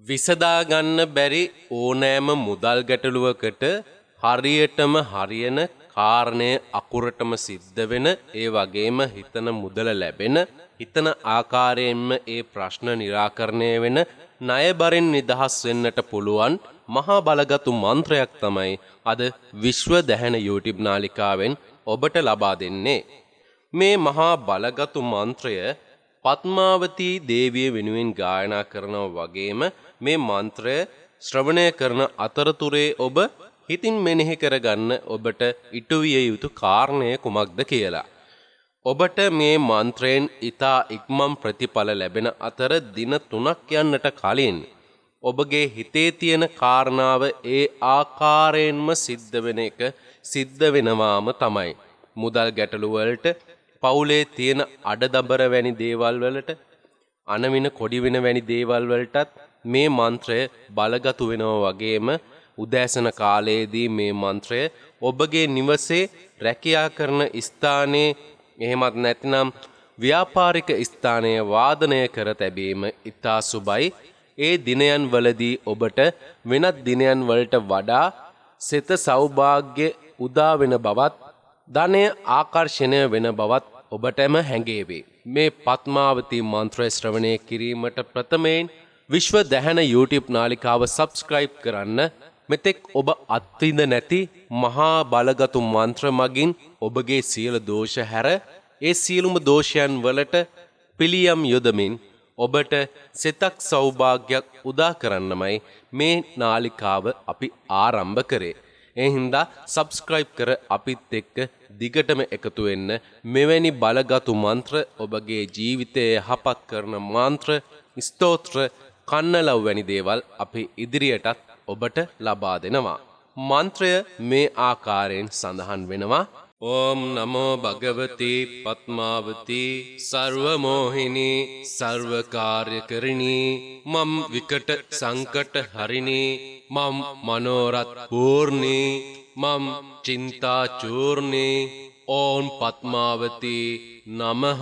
විසදා ගන්න බැරි ඕනෑම මුදල් ගැටලුවකට හරියටම හරියන කාරණය අකුරටම සිද්ධ වෙන ඒ වගේම හිතන මුදල ලැබෙන හිතන ආකාරයෙන්ම ඒ ප්‍රශ්න निराකරණය වෙන ණයබරින් නිදහස් වෙන්නට පුළුවන් මහා බලගතු මන්ත්‍රයක් තමයි අද විශ්ව දැහැන YouTube නාලිකාවෙන් ඔබට ලබා දෙන්නේ. මේ මහා බලගතු මන්ත්‍රය පద్මාවතී දේවිය වෙනුවෙන් ගායනා කරනවා වගේම මේ මන්ත්‍රය ශ්‍රවණය කරන අතරතුරේ ඔබ හිතින් මෙනෙහි කරගන්න ඔබට ඉටු විය යුතු කාරණය කුමක්ද කියලා. ඔබට මේ මන්ත්‍රයෙන් ඊතා ඉක්මන් ප්‍රතිඵල ලැබෙන අතර දින 3ක් යන්නට කලින් ඔබගේ හිතේ තියෙන කාරණාව ඒ ආකාරයෙන්ම සිද්ධ වෙන එක සිද්ධ වෙනවාම තමයි. මුදල් ගැටලු වලට පවුලේ තියෙන අඩදබර වැනි දේවල් වලට අනවින කොඩි වෙන වැනි දේවල් වලටත් මේ මන්ත්‍රය බලගතු වෙනවා වගේම උදෑසන කාලයේදී මේ මන්ත්‍රය ඔබගේ නිවසේ රැකියා කරන ස්ථානයේ එහෙමත් නැත්නම් ව්‍යාපාරික ස්ථානයේ වාදනය කර තැබීම ඉතා සුබයි. ඒ දිනයන් වලදී ඔබට වෙනත් දිනයන් වලට වඩා සිත සෞභාග්‍ය උදා වෙන බවත් ධනය ආකර්ෂණය වෙන බවත් ඔබටම හැඟේවි. මේ පద్මාවතී මන්ත්‍රය ශ්‍රවණය කිරීමට ප්‍රථමයෙන් විශ්ව දැහැන YouTube නාලිකාව subscribe කරන්න. මෙතෙක් ඔබ අත්විඳ නැති මහා බලගතු මන්ත්‍ර මගින් ඔබගේ සියලු දෝෂ හැර ඒ සියලුම දෝෂයන් වලට පිළියම් යොදමින් ඔබට සිතක් සෞභාග්‍යයක් උදා කරන්නමයි මේ නාලිකාව අපි ආරම්භ කරේ. ඒ හින්දා subscribe කර අපිත් එක්ක දිගටම එකතු වෙන්න. මෙවැනි බලගතු මන්ත්‍ර ඔබගේ ජීවිතය යහපත් කරන මන්ත්‍ර ස්තෝත්‍ර කන්නලව් වැනි දේවල් අපි ඉදිරියටත් ඔබට ලබා දෙනවා. මන්ත්‍රය මේ ආකාරයෙන් සඳහන් වෙනවා. ඕම් නමෝ භගවති පద్මාවතී සර්වමෝහිනී සර්වකාර්යකරිණී මම් විකට සංකට හරිණී මම් මනෝරත් පූර්ණී මම් චින්තා චූර්ණී ඕම් පద్මාවතී නමః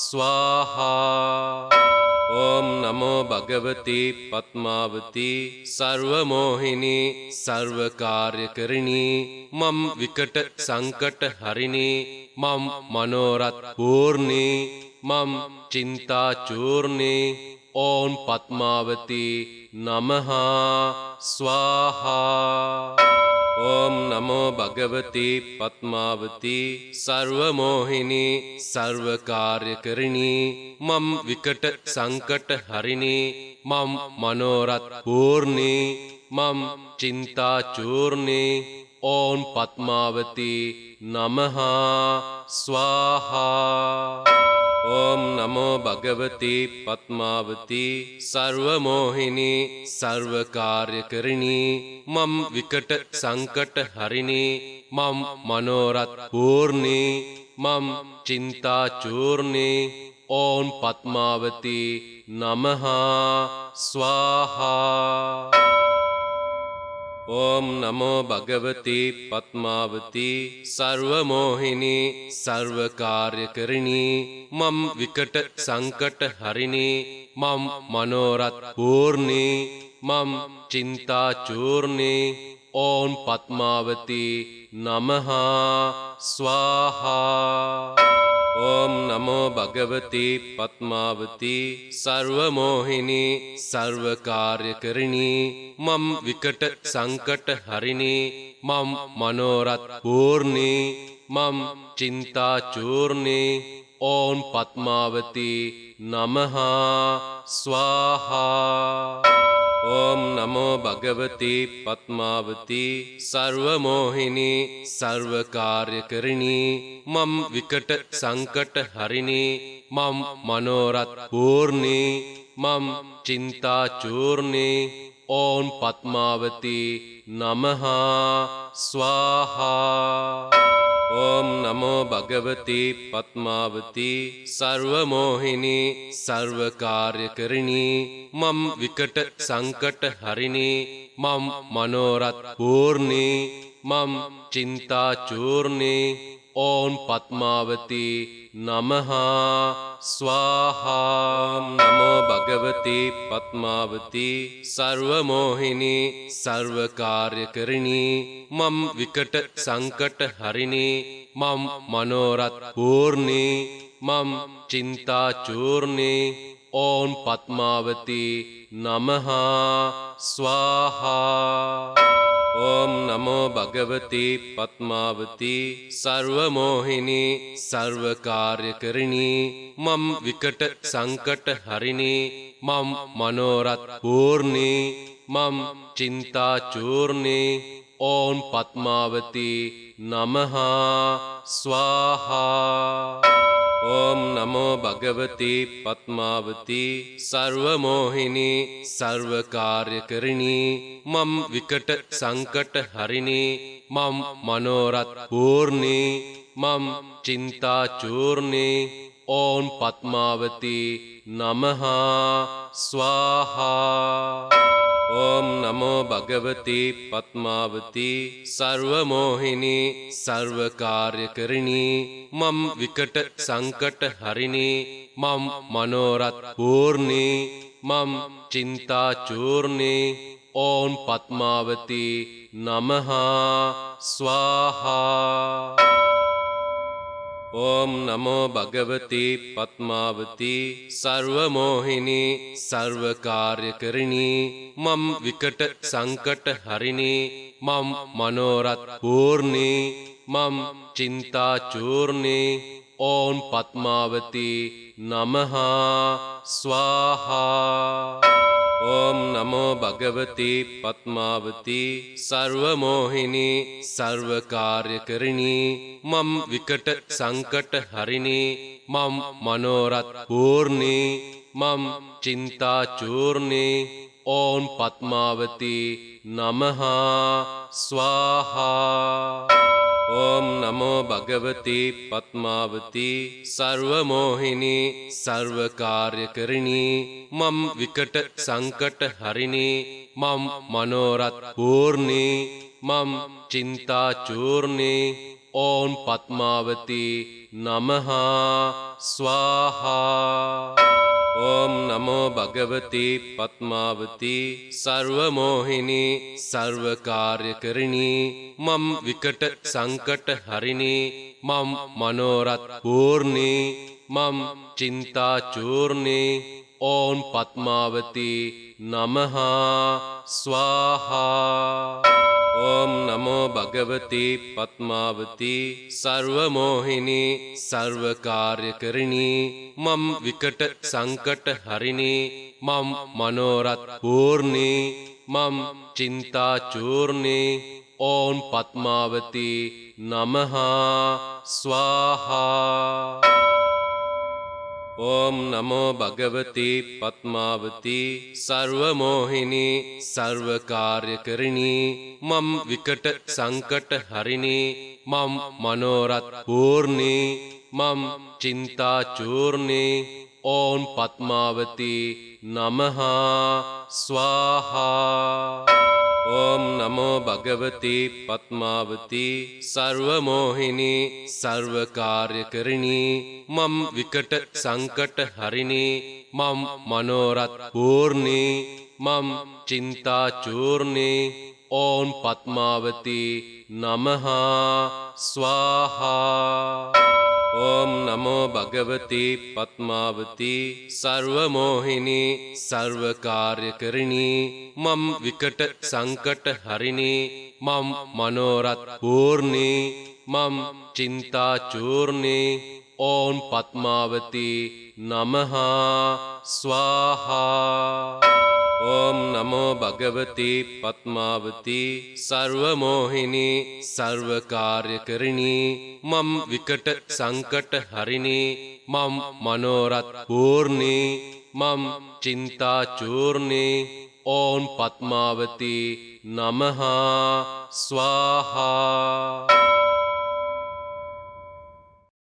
ස්වාහා. ඕම් නමෝ භගවති පద్මාවතී සර්වමෝහිනී සර්වකාර්යකරිණී මම් විකට සංකට හරිණී මම් මනෝරත් පූර්ණී මම් චින්තා චූර්ණී ඕම් පద్මාවතී නමః ස්වාහා. ඕම් නමෝ භගවති පద్මාවතී සර්වමෝහිනී සර්වකාර්යකරිණී මම් විකට සංකට හරිණී මම් මනෝරත් පූර්ණී මම් චින්තා චූර්ණී ඕම් පద్මාවතී නමః ස්වාහා. ඕම් නමෝ භගවති පద్මාවතී සර්වමෝහිනී සර්වකාර්යකරිණී මම් විකට සංකට හරිණී මම් මනෝරත් පූර්ණී මම් චින්තා චූර්ණී ඕම් පద్මාවතී නමః ස්වාහා. ඕම් නමෝ භගවති පద్මාවතී සර්වමෝහිනී සර්වකාර්යකරිණී මම් විකට සංකට හරිණී මම් මනෝරත් පූර්ණී මම් චින්තා චූර්ණී ඕම් පద్මාවතී නමః ස්වාහා. ඕම් නමෝ භගවති පద్මාවතී සර්වමෝහිනී සර්වකාර්යකරිණී මම් විකට සංකට හරිණී මම් මනෝරත් පූර්ණී මම් චින්තා චූර්ණී ඕම් පద్මාවතී නමః ස්වාහා. ඕම් නමෝ භගවති පద్මාවතී සර්වමෝහිනී සර්වකාර්යකරිණී මම් විකට සංකට හරිණී මම් මනෝරත් පූර්ණී මම් චින්තා චූර්ණී ඕම් පద్මාවතී නමః ස්වාහා. ඕම් නමෝ භගවති පద్මාවතී සර්වමෝහිනී සර්වකාර්යකරිණී මම් විකට සංකට හරිණී මම් මනෝරත් පූර්ණී මම් චින්තා චූර්ණී ඕම් පద్මාවතී නමහ ස්වාහා නමෝ භගවති පත්මාවති සර්වමෝහිනී සර්වකාර්යකරිණී මම් විකට සංකට හරිණී මම් මනෝරත් පූර්ණී මම් චින්තා චූර්ණී ඕම් පත්මාවති නමහ ස්වාහා ඕම් නමෝ භගවති පත්මාවති සර්වමෝහිනී සර්වකාර්යකරිණී මම් විකට සංකට හරිණී මම් මනෝරත් පූර්ණී මම් චින්තා චූර්ණී ඕම් පත්මාවති නමහ ස්වාහා ඕම් නමෝ භගවති පත්මාවති සර්වමෝහිනී සර්වකාර්යකරිණී මම් විකට සංකට හරිණී මම් මනෝරත් පූර්ණී මම් චින්තා චූර්ණී ඕම් පත්මාවති නමහ ස්වාහා ඕම් නමෝ භගවති පත්මාවති සර්වමෝහිනී සර්වකාර්යකරිණී මම් විකට සංකට හරිණී මම් මනෝරත් පූර්ණී මම් චින්තා චූර්ණී ඕම් පත්මාවති නමහ ස්වාහා ඕම් නමෝ භගවති පත්මාවති සර්වමෝහිනී සර්වකාර්යකරිණී මම් විකට සංකට හරිණී මම් මනෝරත් පූර්ණී මම් චින්තා චූර්ණී ඕම් පත්මාවති නමහ ස්වාහා ඕම් නමෝ භගවති පත්මාවති සර්වමෝහිනී සර්වකාර්යකරිණී මම් විකට සංකට හරිණී මම් මනෝරත් පූර්ණී මම් චින්තා චූර්ණී ඕම් පත්මාවති නමහ ස්වාහා ඕම් නමෝ භගවති පත්මාවති සර්වමෝහිනී සර්වකාර්යකරිණී මම් විකට සංකට හරිණී මම් මනෝරත් පූර්ණී මම් චින්තා චූර්ණී ඕම් පත්මාවති නමහ ස්වාහා ඕම් නමෝ භගවති පත්මාවති සර්වමෝහිනී සර්වකාර්යකරිණී මම් විකට සංකට හරිණී මම් මනෝරත් පූර්ණී මම් චින්තා චූර්ණී ඕම් පත්මාවති නමහ ස්වාහා ඕම් නමෝ භගවති පත්මාවති සර්වමෝහිනී සර්වකාර්යකරිණී මම් විකට සංකට හරිණී මම් මනෝරත් පූර්ණී මම් චින්තා චූර්ණී ඕම් පත්මාවති නමහ ස්වාහා ඕම් නමෝ භගවති පත්මාවති සර්වමෝහිනී සර්වකාර්යකරිණී මම් විකට සංකට හරිණී මම් මනෝරත් පූර්ණී මම් චින්තා චූර්ණී ඕම් පත්මාවති නමහ ස්වාහා ඕම් නමෝ භගවති පත්මාවති සර්වමෝහිනී සර්වකාර්යකරිණී මම් විකට සංකට හරිණී මම් මනෝරත් පූර්ණී මම් චින්තා චූර්ණී ඕම් පත්මාවති නමහ ස්වාහා ඕම් නමෝ භගවති පත්මාවති සර්වමෝහිනී සර්වකාර්යකරිණී මම් විකට සංකට හරිණී මම් මනෝරත් පූර්ණී මම් චින්තා චූර්ණී ඕම් පත්මාවති නමහ ස්වාහා ඕම් නමෝ භගවති පත්මාවති සර්වමෝහිනී සර්වකාර්යකරිණී මම් විකට සංකට හරිණී මම් මනෝරත් පූර්ණී මම් චින්තා චූර්ණී ඕම් පත්මාවති නමහ ස්වාහා